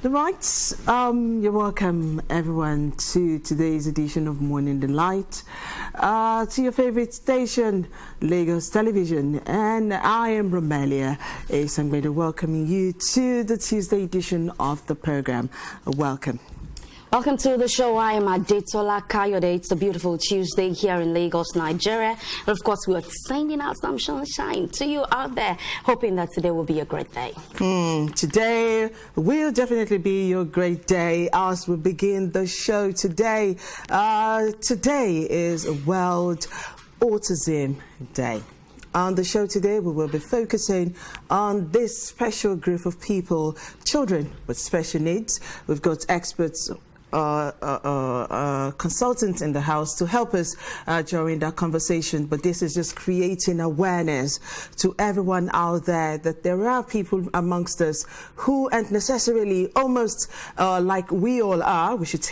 Right, you're welcome everyone to today's edition of Morning Delight, to your favorite station, Lagos Television, and I am Romelia. I'm going to welcome you to the Tuesday edition of the program. Welcome. Welcome to the show. I am Adetola Kayode. It's a beautiful Tuesday here in Lagos, Nigeria. And of course, we are sending out some sunshine to you out there, hoping that today will be a great day. Today will definitely be your great day as we begin the show today. Today is World Autism Day. On the show today, we will be focusing on this special group of people, children with special needs. We've got experts, consultants in the house to help us during that conversation, but this is just creating awareness to everyone out there that there are people amongst us who aren't necessarily almost like we all are. We should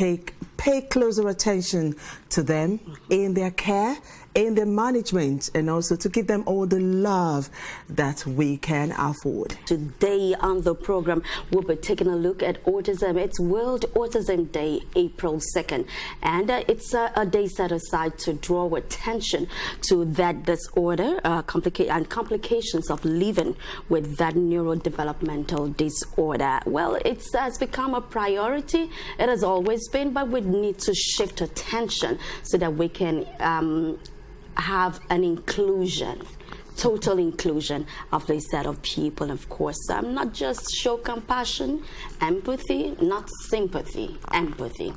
pay closer attention to them in their care, in their management, and also to give them all the love that we can afford. Today on the program, we'll be taking a look at autism. It's World Autism Day, April 2nd, and it's a day set aside to draw attention to that disorder and complications of living with that neurodevelopmental disorder. Well, it has become a priority. It has always been, but we need to shift attention so that we can have an inclusion, total inclusion of this set of people. Of course, not just show compassion, empathy, not sympathy, empathy.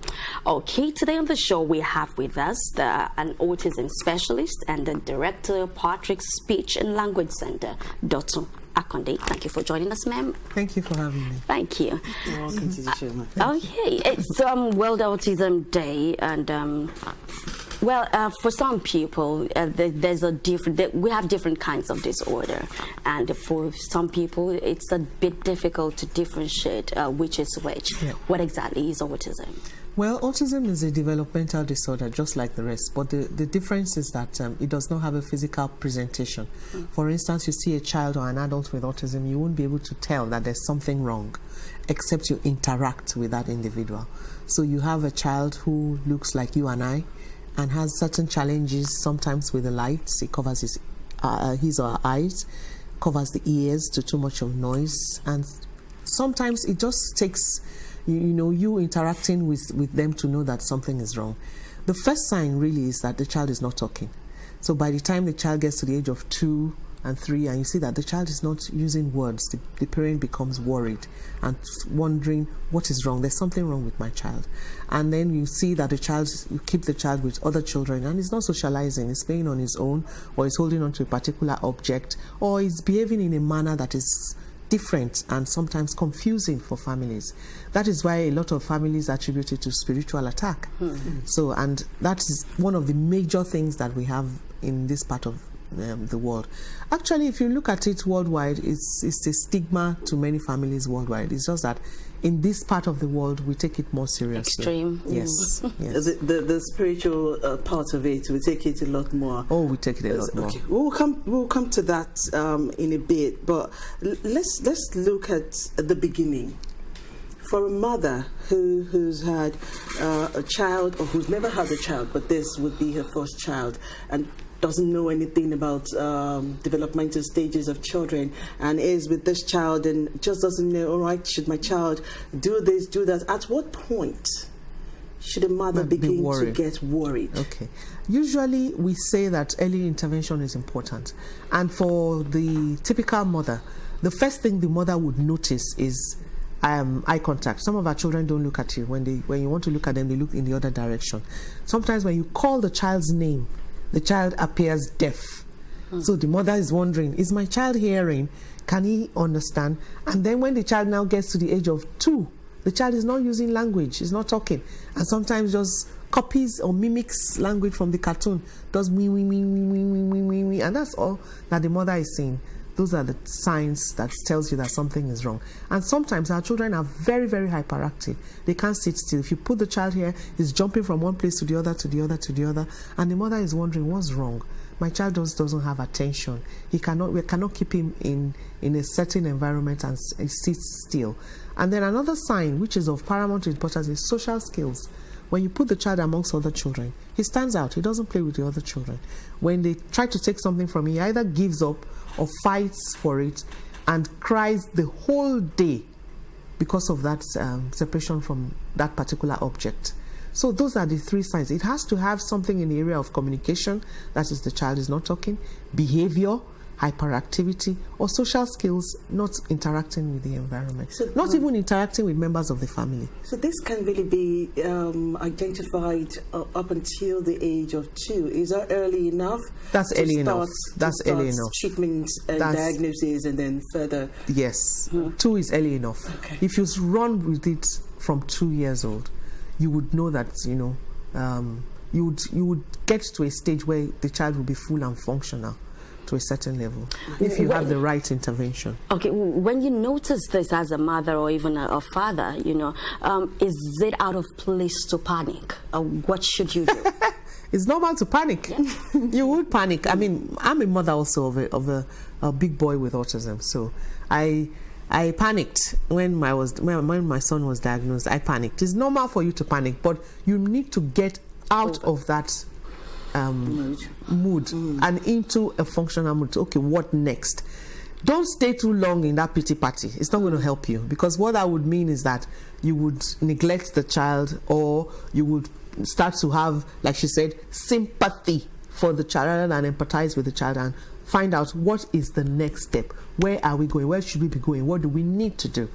Okay, today on the show we have with us an autism specialist and the director of Patrick's Speech and Language Center, Dotun. Akande, thank you for joining us, ma'am. Thank you for having me. Thank you. You're welcome to the show, ma'am. Okay, it's World Autism Day, and for some people, there's a different. We have different kinds of disorder, and for some people, it's a bit difficult to differentiate which is which. Yeah. What exactly is autism? Well, autism is a developmental disorder, just like the rest, but the difference is that it does not have a physical presentation. For instance, you see a child or an adult with autism, you won't be able to tell that there's something wrong, except you interact with that individual. So you have a child who looks like you and I, and has certain challenges, sometimes with the lights. It covers his or her eyes, covers the ears to too much of noise, and sometimes it just takes you interacting with them to know that something is wrong. The first sign really is that the child is not talking. So by the time the child gets to the age of 2 and 3, and you see that the child is not using words, the parent becomes worried and wondering what is wrong. There's something wrong with my child. And then you see that you keep the child with other children and he's not socializing, he's playing on his own, or he's holding on to a particular object, or he's behaving in a manner that is different and sometimes confusing for families. That is why a lot of families attribute it to spiritual attack. So, and that is one of the major things that we have in this part of the world. Actually, if you look at it worldwide, it's a stigma to many families worldwide. It's just that in this part of the world, we take it more seriously. Extreme. Yes. Yes. The spiritual part of it, we take it a lot more. Oh, we take it a lot more. Okay. We'll come to that in a bit, but let's look at the beginning. For a mother who's had a child, or who's never had a child, but this would be her first child, and doesn't know anything about developmental stages of children, and is with this child and just doesn't know, all right, should my child do this, do that? At what point should a mother begin to get worried? Okay. Usually we say that early intervention is important. And for the typical mother, the first thing the mother would notice is eye contact. Some of our children don't look at you. When you want to look at them, they look in the other direction. Sometimes when you call the child's name, the child appears deaf. So the mother is wondering, is my child hearing? Can he understand? And then when the child now gets to the age of 2, the child is not using language, he's not talking, and sometimes just copies or mimics language from the cartoon, does me, and that's all that the mother is seeing. Those are the signs that tells you that something is wrong. And sometimes our children are very, very hyperactive. They can't sit still. If you put the child here, he's jumping from one place to the other, to the other, to the other, and the mother is wondering what's wrong. My child just doesn't have attention. We cannot keep him in a certain environment and sit still. And then another sign, which is of paramount importance, is social skills. When you put the child amongst other children, he stands out. He doesn't play with the other children. When they try to take something from him, he either gives up or fights for it and cries the whole day because of that separation from that particular object. So those are the three signs. It has to have something in the area of communication, that is, the child is not talking, behavior, hyperactivity, or social skills, not interacting with the environment, not even interacting with members of the family. So this can really be identified up until the age of 2. Is that early enough? That's early enough. That's early enough. Treatments and diagnoses, and then further. Yes, 2 is early enough. Okay. If you run with it from 2 years old, you would know that you would get to a stage where the child will be full and functional to a certain level if you have the right intervention. Okay, when you notice this as a mother or even a father, is it out of place to panic? What should you do? It's normal to panic. Yeah. You would panic. I mean, I'm a mother also of a big boy with autism, so I panicked when my son was diagnosed. I panicked. It's normal for you to panic, but you need to get out of that mood and into a functional mood. Okay, what next? Don't stay too long in that pity party. It's not going to help you, because what that would mean is that you would neglect the child, or you would start to have, like she said, sympathy for the child rather than empathize with the child and find out what is the next step. Where are we going? Where should we be going? What do we need to do?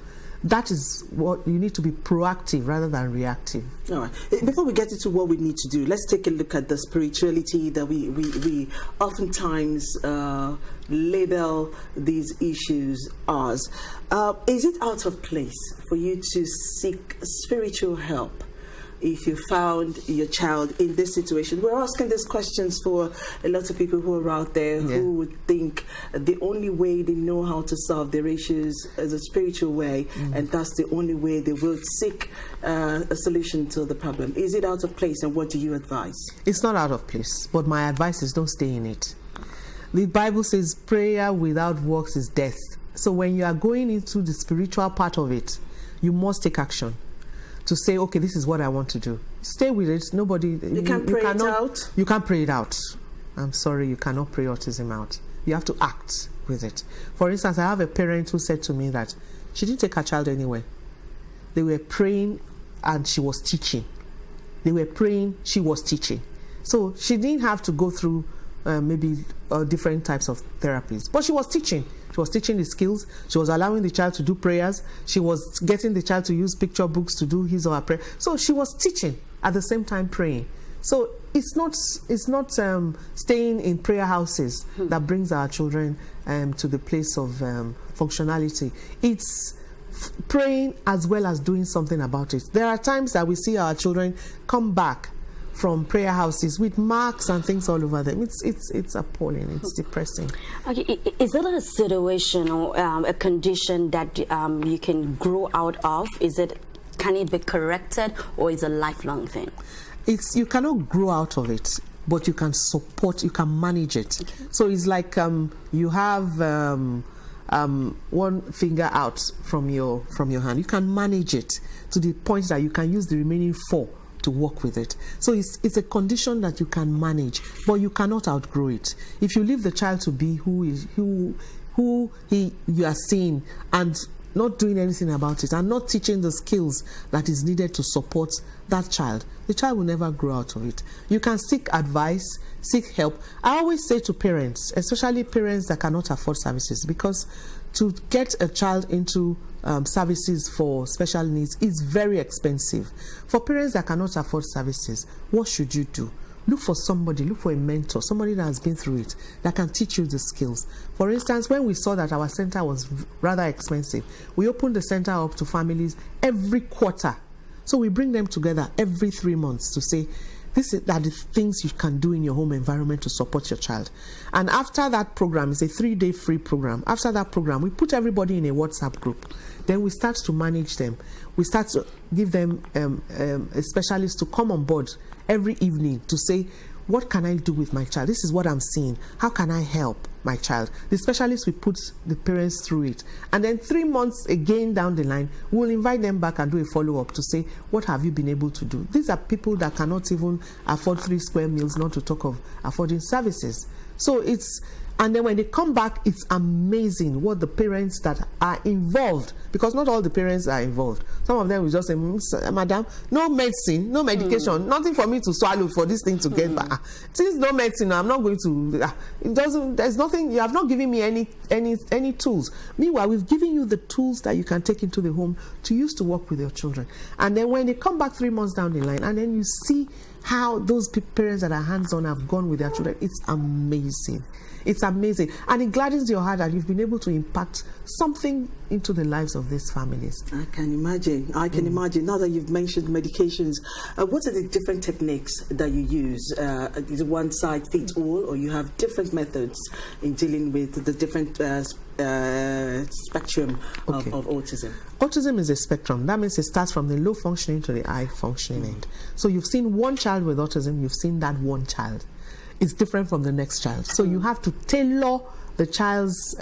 That is what you need to be proactive rather than reactive. All right. Before we get into what we need to do, let's take a look at the spirituality that we oftentimes label these issues as. Is it out of place for you to seek spiritual help if you found your child in this situation? We're asking these questions for a lot of people who are out there who would think the only way they know how to solve their issues is a spiritual way, and that's the only way they will seek a solution to the problem. Is it out of place, and what do you advise? It's not out of place, but my advice is don't stay in it. The Bible says prayer without works is death. So when you are going into the spiritual part of it, you must take action to say, okay, this is what I want to do. Stay with it. Nobody. You can't pray it out? You can't pray it out. I'm sorry, you cannot pray autism out. You have to act with it. For instance, I have a parent who said to me that she didn't take her child anywhere. They were praying and she was teaching. They were praying, she was teaching. So she didn't have to go through maybe different types of therapies. But she was teaching. She was teaching the skills. She was allowing the child to do prayers. She was getting the child to use picture books to do his or her prayer. So she was teaching at the same time praying. So it's not staying in prayer houses that brings our children to the place of functionality. It's praying as well as doing something about it. There are times that we see our children come back from prayer houses with marks and things all over them. It's appalling. It's depressing. Okay, is it a situation or a condition that you can grow out of? Can it be corrected, or is it a lifelong thing? You cannot grow out of it, but you can support. You can manage it. Okay. So it's like you have one finger out from your hand. You can manage it to the point that you can use the remaining 4 to work with it. So it's a condition that you can manage, but you cannot outgrow it. If you leave the child to be who you are seeing and not doing anything about it and not teaching the skills that is needed to support that child, the child will never grow out of it. You can seek advice, seek help. I always say to parents, especially parents that cannot afford services, because to get a child into services for special needs is very expensive. For parents that cannot afford services, what should you do? Look for somebody, look for a mentor, somebody that has been through it, that can teach you the skills. For instance, when we saw that our center was rather expensive, we opened the center up to families every quarter. So we bring them together every 3 months to say, these are the things you can do in your home environment to support your child. And after that program, it's a 3-day free program. After that program, we put everybody in a WhatsApp group. Then we start to manage them. We start to give them a specialist to come on board every evening to say, what can I do with my child? This is what I'm seeing. How can I help my child? The specialist will put the parents through it. And then 3 months again down the line, we'll invite them back and do a follow-up to say, what have you been able to do? These are people that cannot even afford 3 square meals, not to talk of affording services. So and then when they come back, it's amazing what the parents that are involved, because not all the parents are involved. Some of them will just say, madam, no medicine, no medication, nothing for me to swallow for this thing to get back. Since no medicine, I'm not going to, there's nothing, you have not given me any tools. Meanwhile, we've given you the tools that you can take into the home to use to work with your children. And then when they come back 3 months down the line, and then you see how those parents that are hands-on have gone with their children, it's amazing. It's amazing. And it gladdens your heart that you've been able to impact something into the lives of these families. I can imagine. I can imagine. Now that you've mentioned medications, what are the different techniques that you use? Is it one size fits all, or you have different methods in dealing with the different spectrum of autism? Autism is a spectrum. That means it starts from the low functioning to the high functioning end. So you've seen one child with autism, you've seen that one child. It's different from the next child. So you have to tailor the child's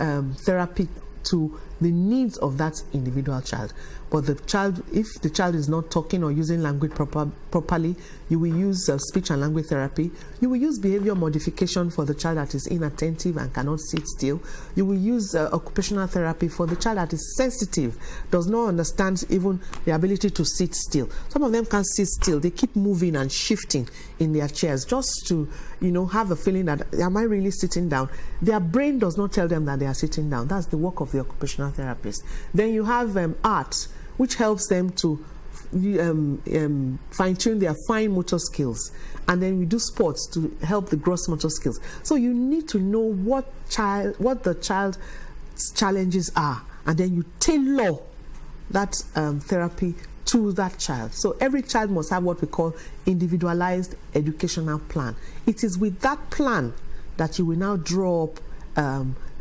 therapy to the needs of that individual child. But the child, if the child is not talking or using language properly, you will use speech and language therapy. You will use behavior modification for the child that is inattentive and cannot sit still. You will use occupational therapy for the child that is sensitive, does not understand even the ability to sit still. Some of them can't sit still. They keep moving and shifting in their chairs just to, have a feeling that, am I really sitting down? Their brain does not tell them that they are sitting down. That's the work of the occupational therapist. Then you have art, which helps them to fine-tune their fine motor skills. And then we do sports to help the gross motor skills. So you need to know what the child's challenges are, and then you tailor that therapy to that child. So every child must have what we call individualized educational plan. It is with that plan that you will now draw up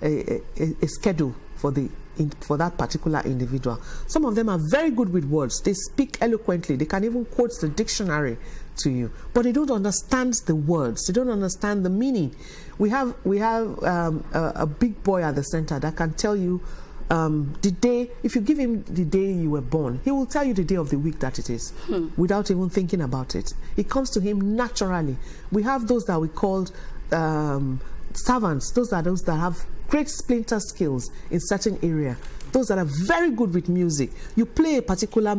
a schedule for that particular individual. Some of them are very good with words. They speak eloquently. They can even quote the dictionary to you, but they don't understand the words. They don't understand the meaning. We have a big boy at the center that can tell you the day. If you give him the day you were born, he will tell you the day of the week that it is, without even thinking about it. It comes to him naturally. We have those that we called savants. Those are those that have great splinter skills in certain area. Those that are very good with music. You play a particular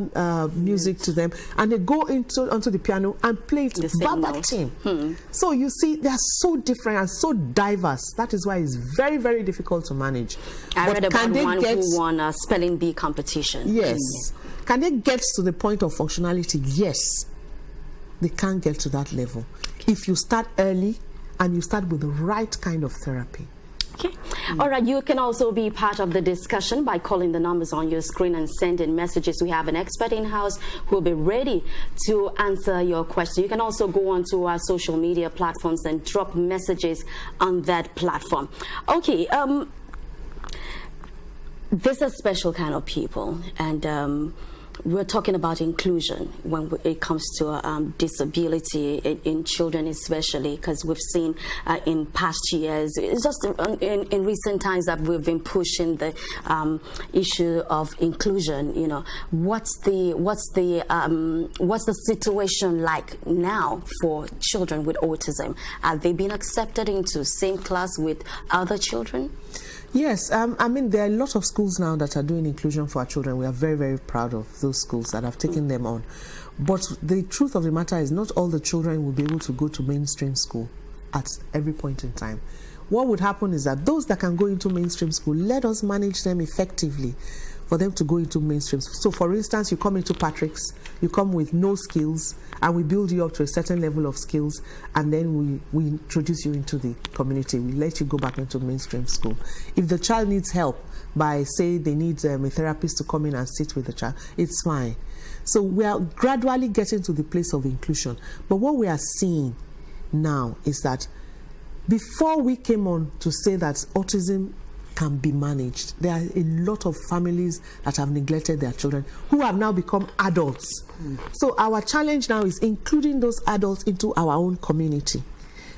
music to them, and they go onto the piano and play it verbatim. So you see, they are so different and so diverse. That is why it's very, very difficult to manage. I read about one who won a spelling bee competition. Yes. Can they get to the point of functionality? Yes. They can't get to that level. If you start early and you start with the right kind of therapy. Okay. All right. You can also be part of the discussion by calling the numbers on your screen and sending messages. We have an expert in-house who will be ready to answer your question. You can also go onto our social media platforms and drop messages on that platform. Okay. This is a special kind of people, and we're talking about inclusion when it comes to disability in children, especially because we've seen in past years, it's just in recent times that we've been pushing the issue of inclusion. What's the situation like now for children with autism? Are they being accepted into same class with other children? Yes, I mean, there are a lot of schools now that are doing inclusion for our children. We are very, very proud of those schools that have taken them on. But the truth of the matter is not all the children will be able to go to mainstream school at every point in time. What would happen is that those that can go into mainstream school, let us manage them effectively for them to go into mainstream. So for instance, you come into Patrick's, you come with no skills, and we build you up to a certain level of skills, and then we introduce you into the community. We let you go back into mainstream school. If the child needs help by, say, they need a therapist to come in and sit with the child, it's fine. So we are gradually getting to the place of inclusion. But what we are seeing now is that before we came on to say that autism can be managed, there are a lot of families that have neglected their children who have now become adults. So our challenge now is including those adults into our own community.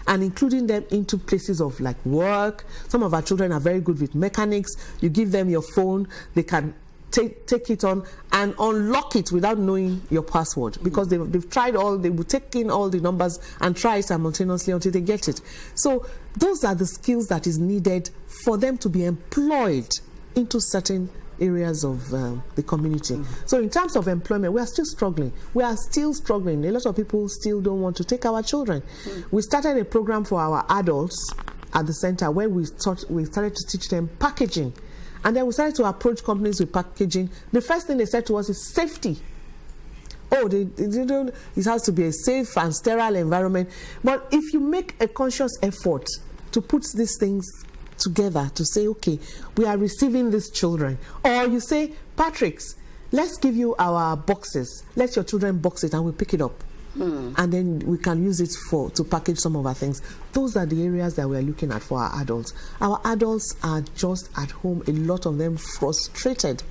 and including them into places of like work. Some of our children are very good with mechanics. You give them your phone, they can take it on and unlock it without knowing your password, because they've tried they will take in all the numbers and try simultaneously until they get it. So those are the skills that is needed for them to be employed into certain areas of the community. So in terms of employment, we are still struggling. A lot of people still don't want to take our children. We started a program for our adults at the center where we started to teach them packaging. And then we started to approach companies with packaging. The first thing they said to us is safety. Oh, it has to be a safe and sterile environment. But if you make a conscious effort to put these things together, to say, okay, we are receiving these children, or you say, Patrick's, let's give you our boxes. Let your children box it and we'll pick it up. And then we can use it to package some of our things. Those are the areas that we are looking at for our adults. Our adults are just at home, a lot of them frustrated,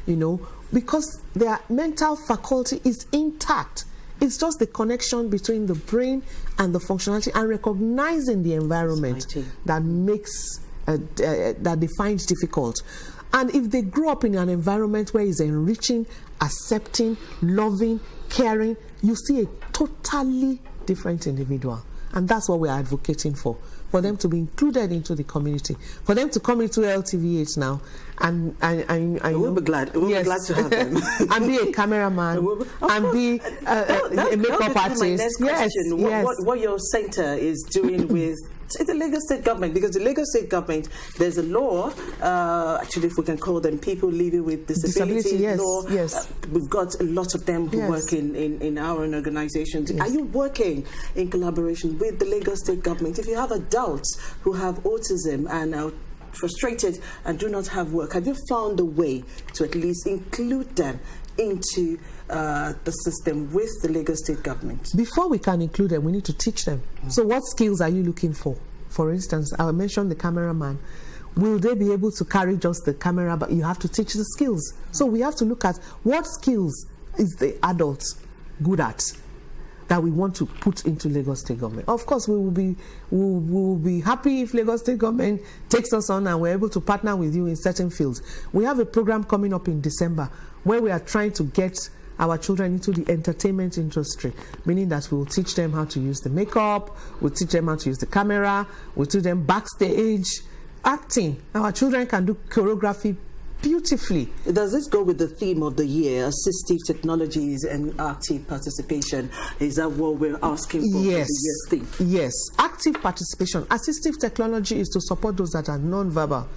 because their mental faculty is intact. It's just the connection between the brain and the functionality, and recognizing the environment that makes that they find difficult. And if they grow up in an environment where it's enriching, accepting, loving, caring, you see a totally different individual. And that's what we're advocating for them to be included into the community, for them to come into LTVH now, and we'll be glad. We'll be glad to have them. And be a cameraman, and be a makeup artist. My next question. What your center is doing with the Lagos State government, because the Lagos State government, there's a law, actually, if we can call them people living with disability law. Yes. We've got a lot of them who work in our own organizations. Are you working in collaboration with the Lagos State government? If you have adults who have autism and are frustrated and do not have work, have you found a way to at least include them into the system with the Lagos State government? Before we can include them, we need to teach them. So what skills are you looking for? For instance, I mentioned the cameraman. Will they be able to carry just the camera, but you have to teach the skills. So we have to look at what skills is the adult good at that we want to put into Lagos State government. Of course, we will be happy if Lagos State government takes us on and we're able to partner with you in certain fields. We have a program coming up in December where we are trying to get our children into the entertainment industry, meaning that we'll teach them how to use the makeup, we'll teach them how to use the camera, we'll teach them backstage, acting. Our children can do choreography beautifully. Does this go with the theme of the year, assistive technologies and active participation? Is that what we're asking for? Yes. The year's theme? Yes. Active participation. Assistive technology is to support those that are non-verbal.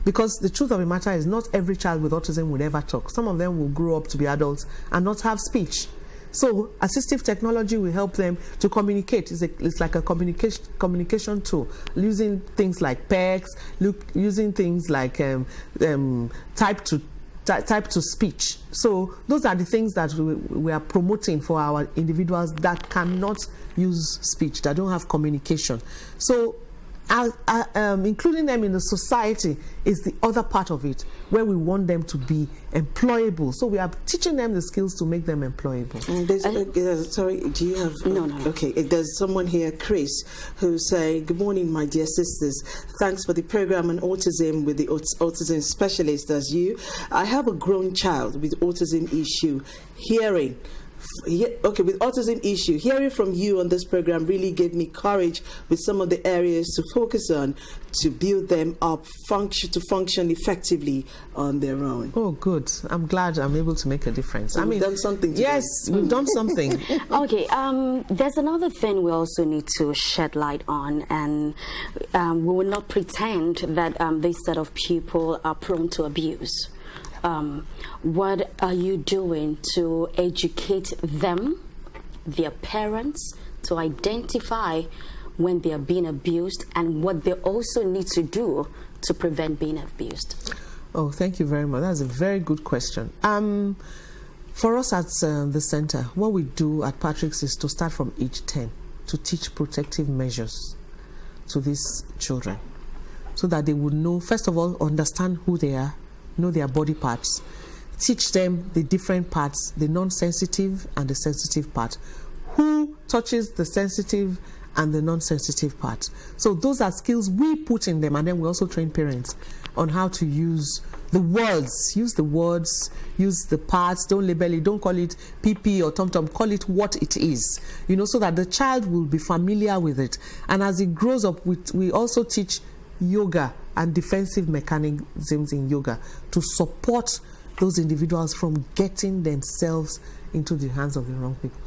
Because the truth of the matter is not every child with autism will ever talk. Some of them will grow up to be adults and not have speech. So assistive technology will help them to communicate. It's like a communication tool, using things like PECs, using things like type to speech. So those are the things that we are promoting for our individuals that cannot use speech, that don't have communication. So including them in the society is the other part of it, where we want them to be employable. So we are teaching them the skills to make them employable. Sorry, do you have... No. Okay, there's someone here, Chris, who's saying, good morning, my dear sisters. Thanks for the program on autism with the autism specialist as you. I have a grown child with autism issue. With autism issue, hearing from you on this program really gave me courage with some of the areas to focus on to build them up to function effectively on their own. Oh, good. I'm glad I'm able to make a difference. So we've done something today. Yes, we've done something. Okay, there's another thing we also need to shed light on, and we will not pretend that this set of people are prone to abuse. What are you doing to educate them, their parents, to identify when they are being abused and what they also need to do to prevent being abused? Oh, thank you very much. That's a very good question. For us at the center, what we do at Patrick's is to start from age 10 to teach protective measures to these children so that they would know, first of all, understand who they are, know their body parts, teach them the different parts, the non-sensitive and the sensitive part. Who touches the sensitive and the non-sensitive part. So those are skills we put in them, and then we also train parents on how to use the words, use the parts, don't label it, don't call it PP or tom-tom, call it what it is, so that the child will be familiar with it. And as it grows up, we also teach yoga and defensive mechanisms in yoga to support those individuals from getting themselves into the hands of the wrong people.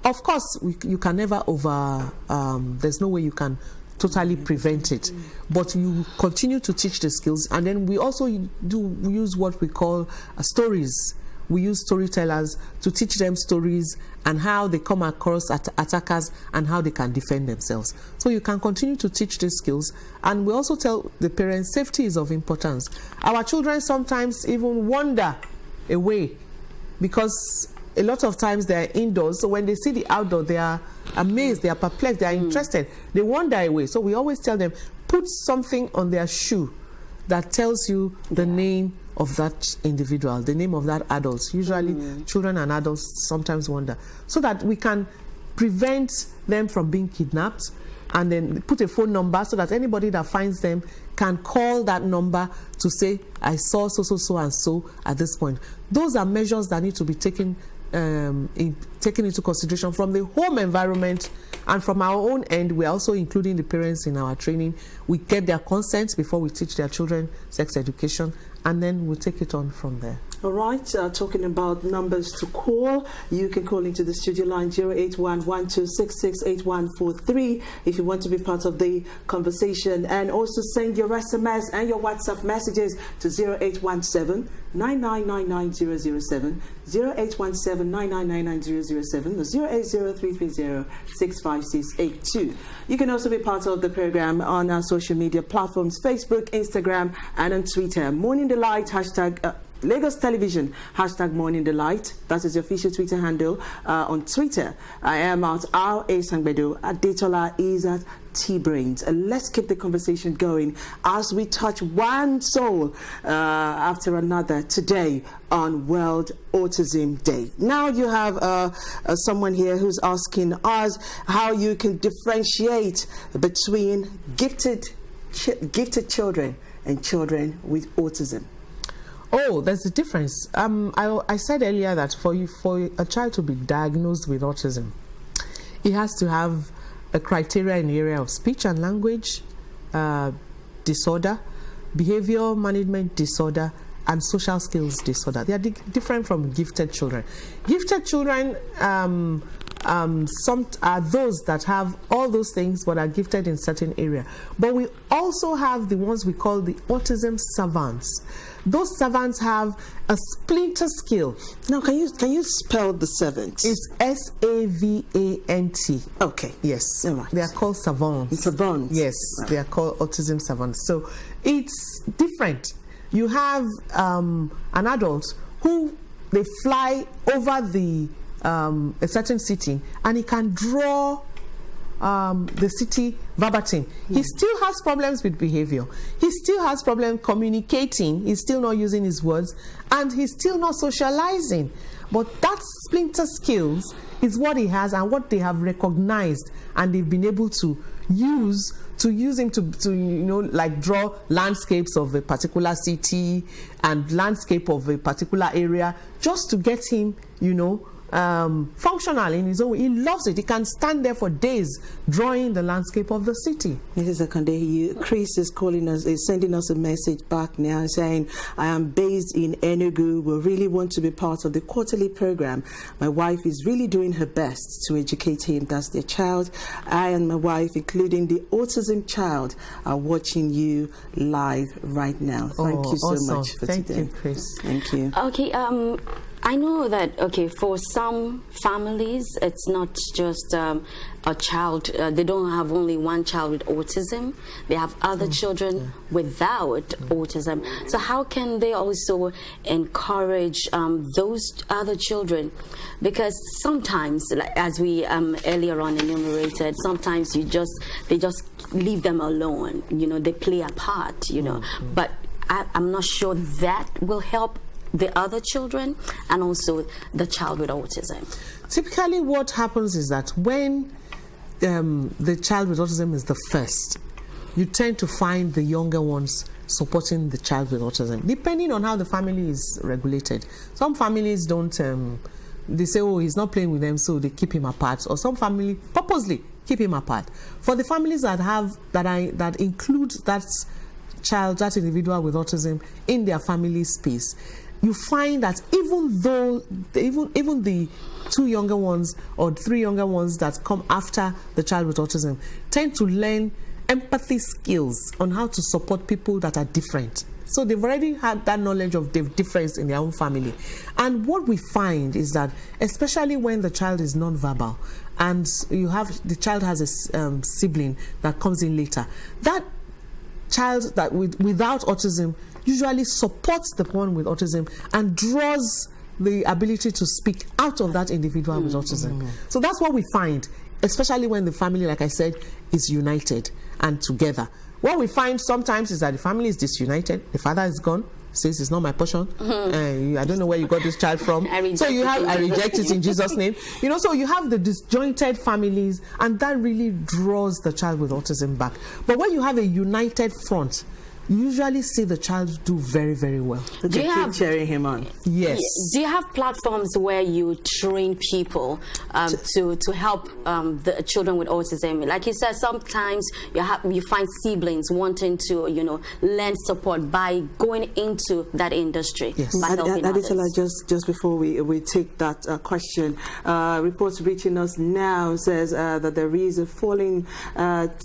Of course, you can never there's no way you can totally prevent it, but you continue to teach the skills. And then we also use what we call stories. We use storytellers to teach them stories and how they come across attackers and how they can defend themselves. So you can continue to teach these skills. And we also tell the parents safety is of importance. Our children sometimes even wander away because a lot of times they are indoors, so when they see the outdoor, they are amazed, they are perplexed, they are interested, they wander away. So we always tell them, put something on their shoe that tells you the name of that individual, the name of that adult. Usually children and adults sometimes wander, so that we can prevent them from being kidnapped, and then put a phone number so that anybody that finds them can call that number to say, I saw so and so at this point. Those are measures that need to be taken into consideration from the home environment, and from our own end. We're also including the parents in our training. We get their consent before we teach their children sex education, and then we'll take it on from there. All right, talking about numbers to call, you can call into the studio line 081-1266-8143 if you want to be part of the conversation, and also send your SMS and your WhatsApp messages to 0817-9999-007, 0817-9999-007, or 080330-65682. You can also be part of the program on our social media platforms, Facebook, Instagram, and on Twitter. Morning Delight, hashtag Lagos Television, hashtag Morning Delight. That is the official Twitter handle on Twitter. I am at R.A. Sangbedo. Adetola is at T-Brains. Let's keep the conversation going as we touch one soul after another today on World Autism Day. Now you have someone here who's asking us how you can differentiate between gifted children and children with autism. Oh, there's a difference. I said earlier that for a child to be diagnosed with autism, he has to have a criteria in the area of speech and language disorder, behavior management disorder, and social skills disorder. They are different from gifted children. Gifted children, some are those that have all those things but are gifted in certain area. But we also have the ones we call the autism savants. Those savants have a splinter skill. Now, can you spell the savants? It's S-A-V-A-N-T. Okay. Yes. All right. They are called savants. Savants. Yes. Right. They are called autism savants. So it's different. You have an adult who they fly over a certain city, and he can draw the city verbatim. He still has problems with behavior. He still has problems communicating. He's still not using his words, and he's still not socializing. But that splinter skills is what he has and what they have recognized, and they've been able to use him to like draw landscapes of a particular city and landscape of a particular area, just to get him, functional in his own way. He loves it. He can stand there for days drawing the landscape of the city. Mrs. Akande, Chris is calling us, is sending us a message back now saying, I am based in Enugu. We really want to be part of the quarterly program. My wife is really doing her best to educate him. That's their child. I and my wife, including the autism child, are watching you live right now. Thank you so awesome. Much for Thank today. you, Chris. Thank you. Okay, I know that, for some families, it's not just a child. They don't have only one child with autism. They have other children without autism. So how can they also encourage those other children? Because sometimes, as we earlier on enumerated, sometimes they just leave them alone. They play a part, But I'm not sure that will help the other children and also the child with autism. Typically what happens is that when the child with autism is the first, you tend to find the younger ones supporting the child with autism, depending on how the family is regulated. Some families don't, they say, oh, he's not playing with them, so they keep him apart. Or some family purposely keep him apart. For the families that include that child, that individual with autism in their family space, you find that even the 2 younger ones or 3 younger ones that come after the child with autism tend to learn empathy skills on how to support people that are different. So they've already had that knowledge of the difference in their own family. And what we find is that, especially when the child is non-verbal and the child has a sibling that comes in later, that child that without autism usually supports the one with autism and draws the ability to speak out of that individual with autism. So that's what we find, especially when the family, like I said, is united and together. What we find sometimes is that the family is disunited, the father is gone, says it's not my portion, I don't know where you got this child from, I reject it in Jesus' name. So you have the disjointed families, and that really draws the child with autism back. But when you have a united front, you usually see the child do very, very well. Do you keep cheering him on? Yes. Do you have platforms where you train people to help the children with autism? Like you said, sometimes you find siblings wanting to lend support by going into that industry. Yes. Aditola, just before we take that question, reports reaching us now says that there is a falling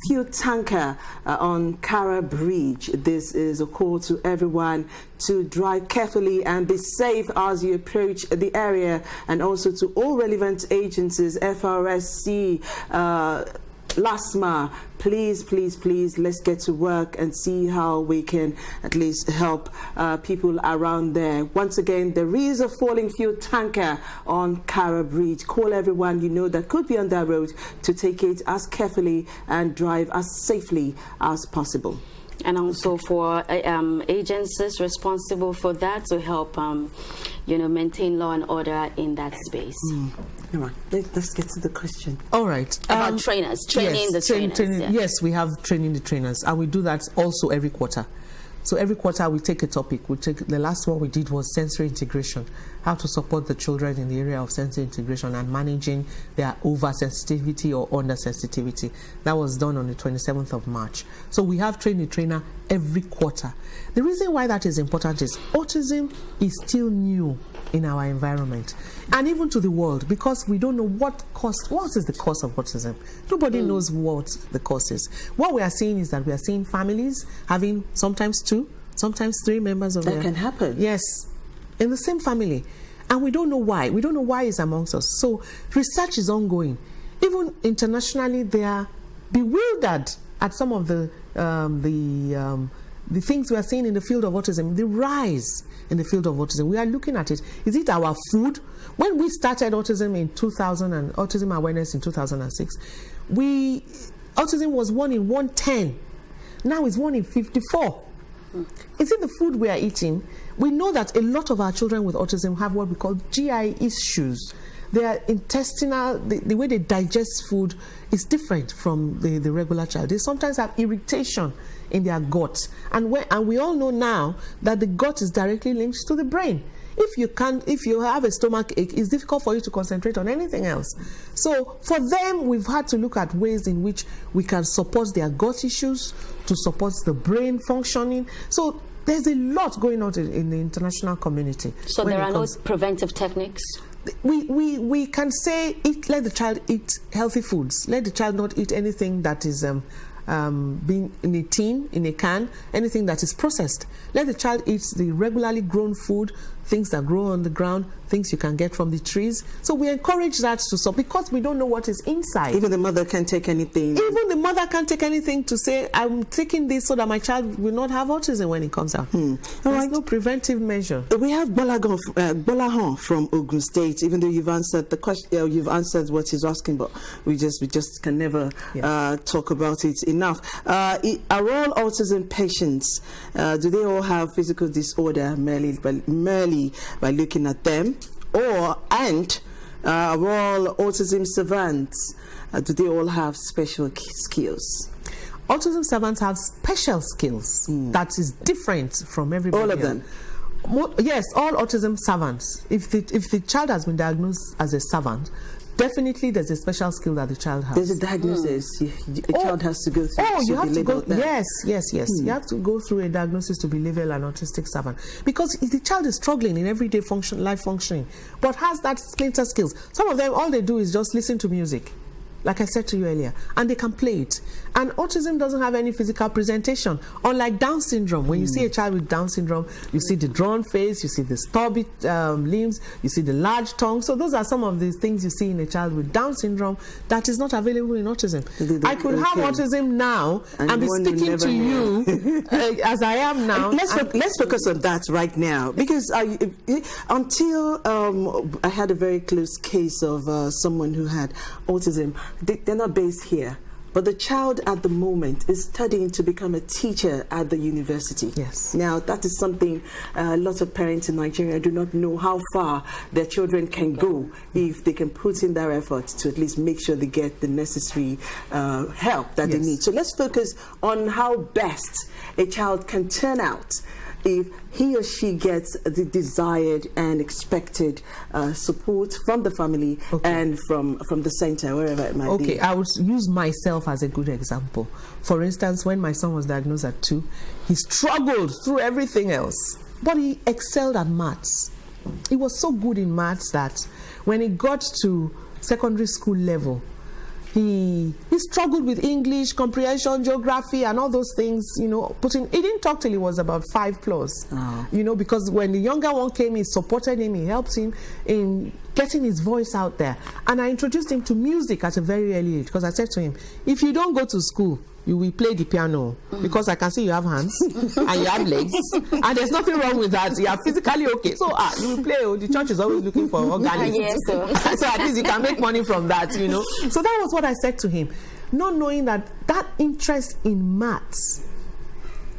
fuel tanker on Kara Bridge. This is a call to everyone to drive carefully and be safe as you approach the area, and also to all relevant agencies, FRSC, LASMA, please, let's get to work and see how we can at least help people around there. Once again, there is a falling fuel tanker on Kara Bridge. Call everyone that could be on that road to take it as carefully and drive as safely as possible. And also for agencies responsible for that to help, maintain law and order in that space. Come on, let's get to the question. All right. About trainers, training the trainers. Yes, we have training the trainers, and we do that also every quarter. So every quarter we take a topic. The last one we did was sensory integration, how to support the children in the area of sensory integration and managing their oversensitivity or undersensitivity. That was done on the 27th of March. So we have trained a trainer every quarter. The reason why that is important is autism is still new in our environment and even to the world, because we don't know what is the cause of autism. Nobody knows what the cause is. What we are seeing is that we are seeing families having sometimes 2, sometimes 3 members of that can happen. Yes, in the same family, and we don't know why. We don't know why it's amongst us. So research is ongoing. Even internationally, they are bewildered at some of the things we are seeing in the field of autism, the rise in the field of autism. We are looking at it. Is it our food? When we started autism in 2000 and autism awareness in 2006, autism was 1 in 110. Now it's 1 in 54. Is it the food we are eating? We know that a lot of our children with autism have what we call GI issues. Their intestinal, the way they digest food is different from the regular child. They sometimes have irritation in their gut. And we all know now that the gut is directly linked to the brain. If you have a stomach ache, it's difficult for you to concentrate on anything else. So for them, we've had to look at ways in which we can support their gut issues, to support the brain functioning. So there's a lot going on in the international community. So there are no preventive techniques? We can say let the child eat healthy foods. Let the child not eat anything that is being in a tin, in a can, anything that is processed. Let the child eat the regularly grown food, things that grow on the ground, things you can get from the trees. So we encourage that because we don't know what is inside. Even the mother can't take anything. Even the mother can't take anything to say, I'm taking this so that my child will not have autism when it comes out. There's no preventive measure. We have Bolahan from Ogun State. Even though you've answered the question, you've answered what he's asking, but we just can never talk about it enough. Are all autism patients, do they all have physical disorder merely by looking at them? Are all autism savants? Do they all have special skills? Autism savants have special skills that is different from everybody All of else. them? Yes, all autism savants. If the child has been diagnosed as a savant, definitely there's a special skill that the child has. There's a diagnosis a child has to go through. Oh, you have to go. That. Yes. You have to go through a diagnosis to be labeled an autistic savant, because if the child is struggling in everyday life functioning, but has that splinter skills. Some of them, all they do is just listen to music, like I said to you earlier, and they can play it. And autism doesn't have any physical presentation, unlike Down syndrome. When you see a child with Down syndrome, you see the drawn face, you see the stubby limbs, you see the large tongue. So those are some of the things you see in a child with Down syndrome that is not available in autism. I could have autism now and be speaking to you as I am now. Let's focus on that right now, because until I had a very close case of someone who had autism. They're not based here, but the child at the moment is studying to become a teacher at the university. Yes. Now, that is something a lot of parents in Nigeria do not know how far their children can go if they can put in their efforts to at least make sure they get the necessary help that they need. So let's focus on how best a child can turn out if he or she gets the desired and expected support from the family and from the center, wherever it might be. Okay, I would use myself as a good example. For instance, when my son was diagnosed at 2, he struggled through everything else, but he excelled at maths. He was so good in maths that when he got to secondary school level, he struggled with English, comprehension, geography, and all those things, he didn't talk till he was about 5+, because when the younger one came, he supported him, he helped him in getting his voice out there. And I introduced him to music at a very early age, because I said to him, if you don't go to school, you will play the piano, because I can see you have hands and you have legs, and there's nothing wrong with that. You are physically okay. So you will play. The church is always looking for organics. Yes, so at least you can make money from that, So that was what I said to him, not knowing that interest in maths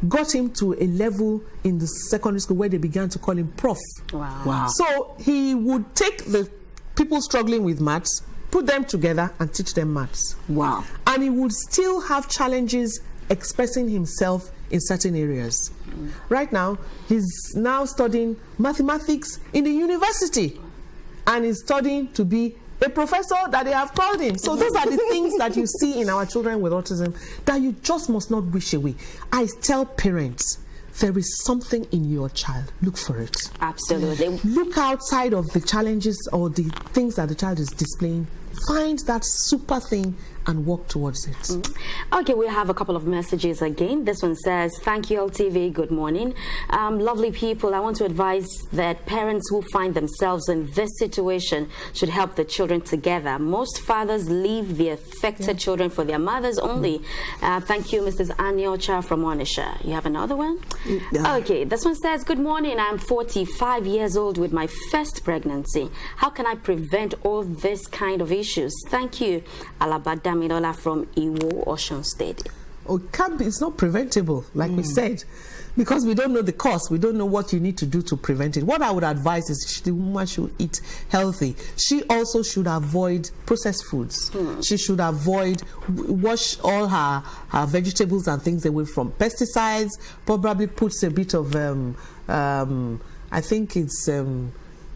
got him to a level in the secondary school where they began to call him prof. Wow. So he would take the people struggling with maths, put them together and teach them maths. Wow. And he would still have challenges expressing himself in certain areas. Right now, he's now studying mathematics in the university, and he's studying to be a professor that they have called him. So those are the things that you see in our children with autism that you just must not wish away. I tell parents, there is something in your child. Look for it. Absolutely. Look outside of the challenges or the things that the child is displaying. Find that super thing and work towards it. Okay, we have a couple of messages again. This one says, thank you, LTV. Good morning. Lovely people, I want to advise that parents who find themselves in this situation should help the children together. Most fathers leave the affected children for their mothers only. Thank you, Mrs. Anyocha from Onisha. You have another one? Okay, this one says, good morning. I'm 45 years old with my first pregnancy. How can I prevent all this kind of issues? Thank you. Alabada Midola from Iwo, Ocean State. It can't be, it's not preventable, like we said, because we don't know the cause. We don't know what you need to do to prevent it. What I would advise is the woman should eat healthy. She also should avoid processed foods. She should wash all her vegetables and things away from pesticides, probably puts a bit of, I think it's...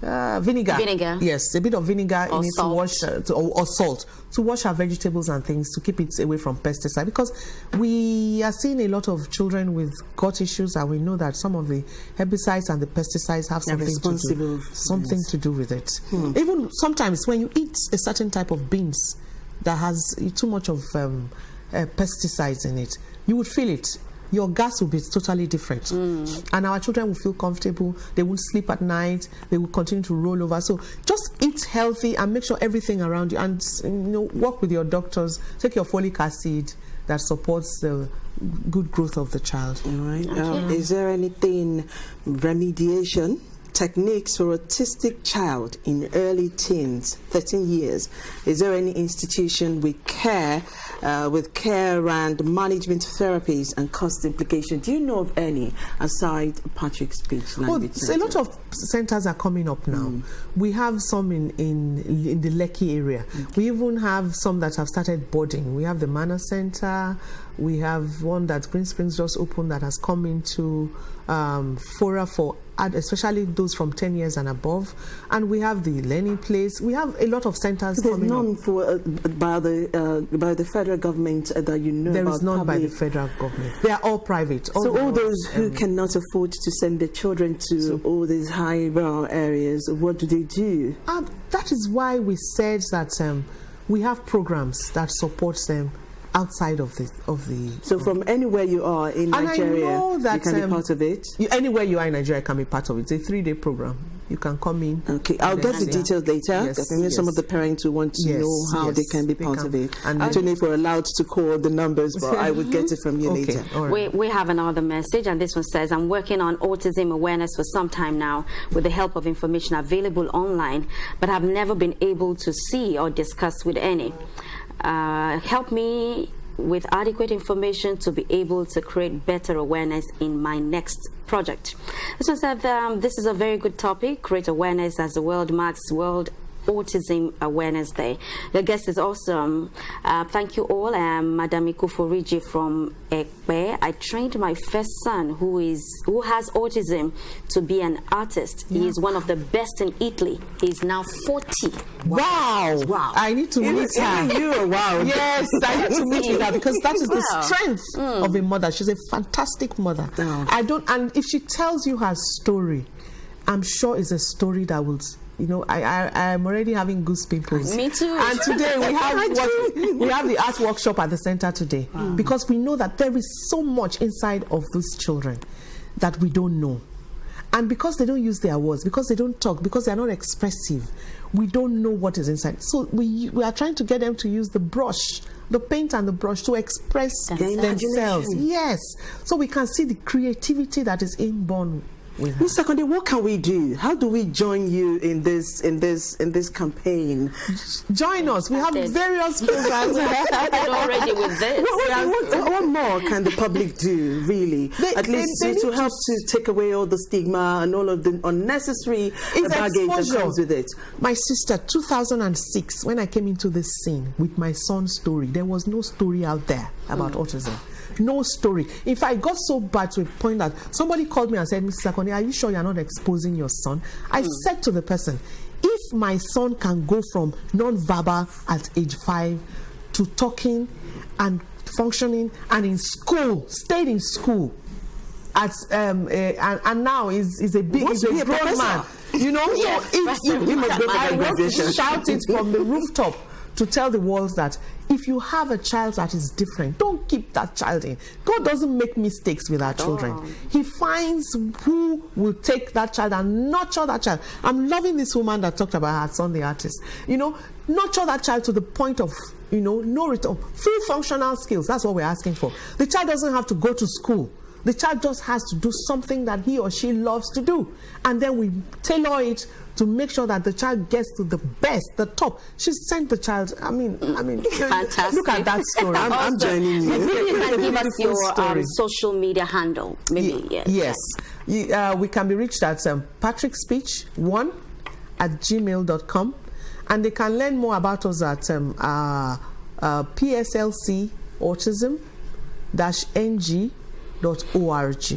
vinegar. Yes, a bit of vinegar in it to wash, or salt, to wash our vegetables and things to keep it away from pesticide. Because we are seeing a lot of children with gut issues, and we know that some of the herbicides and the pesticides have something to do with it. Even sometimes when you eat a certain type of beans that has too much of pesticides in it, you would feel it. Your gas will be totally different. And our children will feel comfortable. They won't sleep at night. They will continue to roll over. So just eat healthy and make sure everything around you, and work with your doctors. Take your folic acid that supports the good growth of the child. All right. Is there anything remediation techniques for autistic child in early teens, 13 years. Is there any institution with care and management therapies and cost implications? Do you know of any aside Patrick's Speech Language Center? A lot of centers are coming up now. We have some in the Lekki area. We even have some that have started boarding. We have the Manor Center. We have one that Green Springs just opened that has come into fora for especially those from 10 years and above. And we have the Learning Place. We have a lot of centers coming up. There's none by the federal government that you know about? There is none by the federal government. They are all private. All those who cannot afford to send their children to all these high-brow areas, what do they do? That is why we said that we have programs that support them outside of the. So from anywhere you are in Nigeria, you can be part of it? Anywhere you are in Nigeria can be part of it. It's a 3-day program. You can come in. Okay, I'll get the details later. Yes, I think some of the parents who want to know how they can be part of it. And I don't know if we're allowed to call the numbers, but I will get it from you later. Right. We have another message, and this one says, I'm working on autism awareness for some time now with the help of information available online, but have never been able to see or discuss with any. Help me with adequate information to be able to create better awareness in my next project. This one said, this is a very good topic, create awareness as the world marks World Autism Awareness Day. The guest is awesome. Thank you all. Madam Ikuforiji from Ekpe. I trained my first son who has autism to be an artist. He is one of the best in Italy. He's now 40. Wow. I need to meet her. Wow. Yes, I need to meet her because that is the strength of a mother. She's a fantastic mother. And if she tells you her story, I'm sure it's a story that will, I'm already having goose pimples. Me too. And today we have the art workshop at the center today because we know that there is so much inside of those children that we don't know. And because they don't use their words, because they don't talk, because they're not expressive, we don't know what is inside. So we are trying to get them to use the brush, the paint and the brush to express themselves. Yes. So we can see the creativity that is inborn. Mr. Akande, what can we do? How do we join you in this campaign? Join us. We have various programs already with this. What more can the public do, really? At least to help to take away all the stigma and all of the unnecessary baggage that comes with it. My sister, 2006, when I came into this scene with my son's story, there was no story out there about autism. No story. In fact, I got so bad to a point that somebody called me and said, Mrs. Akande, are you sure you're not exposing your son? I said to the person, if my son can go from non-verbal at age 5 to talking and functioning and in school, stayed in school, and now is a grown man. Yes, I want to shout it from the rooftop to tell the world that if you have a child that is different, don't keep that child in. God doesn't make mistakes with our children. He finds who will take that child and nurture that child. I'm loving this woman that talked about her son, the artist. Nurture that child to the point of, no return. Full functional skills, that's what we're asking for. The child doesn't have to go to school. The child just has to do something that he or she loves to do. And then we tailor it to make sure that the child gets to the best, the top. She sent the child, fantastic. Look at that story. I'm joining you. Maybe you can give us your social media handle. Maybe, yes. We can be reached at patrickspeech1@gmail.com. And they can learn more about us at PSLC autism-ng.org.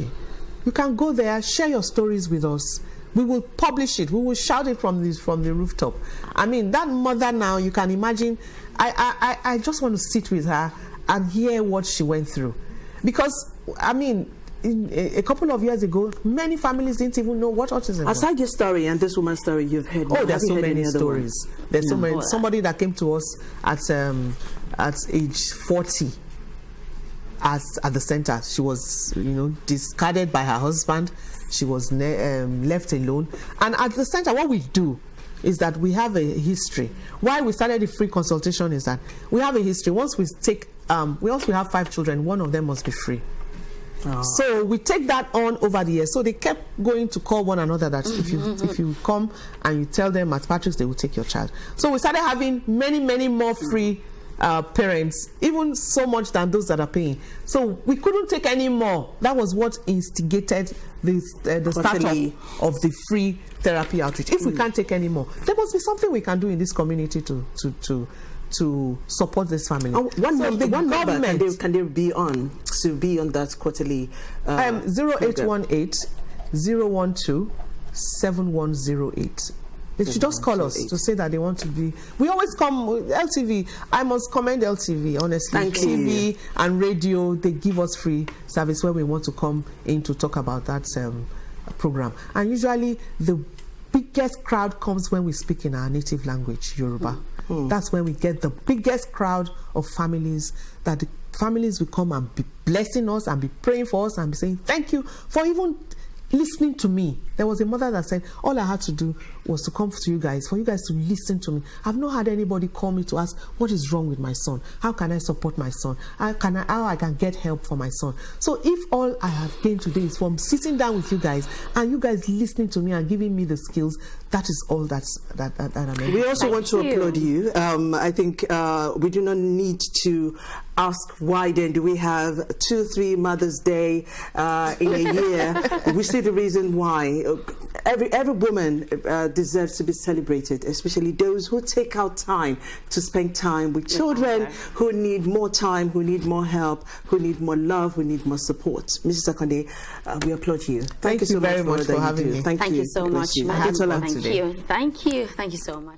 You can go there, share your stories with us. We will publish it. We will shout it from the rooftop. That mother now, you can imagine, I just want to sit with her and hear what she went through. Because, a couple of years ago, many families didn't even know what autism was. Aside your story and this woman's story, you've heard. There's so many stories. There's so many. Somebody that came to us at age 40 at the center. She was, discarded by her husband. She was left alone. And at the center, what we do is that we have a history. Why we started the free consultation is that we have a history. Once we have 5 children, one of them must be free. So we take that on over the years. So they kept going to call one another that if you come and you tell them at Patrick's, they will take your child. So we started having many more free parents, even so much than those that are paying. So we couldn't take any more. That was what instigated the startup of the free therapy outreach. If we can't take any more, there must be something we can do in this community to support this family. One number can they be on to be on that quarterly? 0818 012 7108. They should just call us to say that they want to be. We always come LTV. I must commend LTV, honestly. Thank TV and radio, they give us free service when we want to come in to talk about that program. And usually the biggest crowd comes when we speak in our native language, Yoruba. That's when we get the biggest crowd of families, that the families will come and be blessing us and be praying for us and be saying, thank you for even listening to me. There was a mother that said, all I had to do was to come to you guys, for you guys to listen to me. I've not had anybody call me to ask, what is wrong with my son? How can I support my son? How I can get help for my son? So if all I have gained today is from sitting down with you guys and you guys listening to me and giving me the skills, that is all that I'm able. We also want to applaud you. I think we do not need to ask why then do we have 2-3 Mother's Day in a year. We see the reason why. Every woman deserves to be celebrated, especially those who take out time to spend time with children who need more time, who need more help, who need more love, who need more support. Mrs. Akande, we applaud you. Thank you so very much for having me. Thank you so much, Madam. Thank you so much.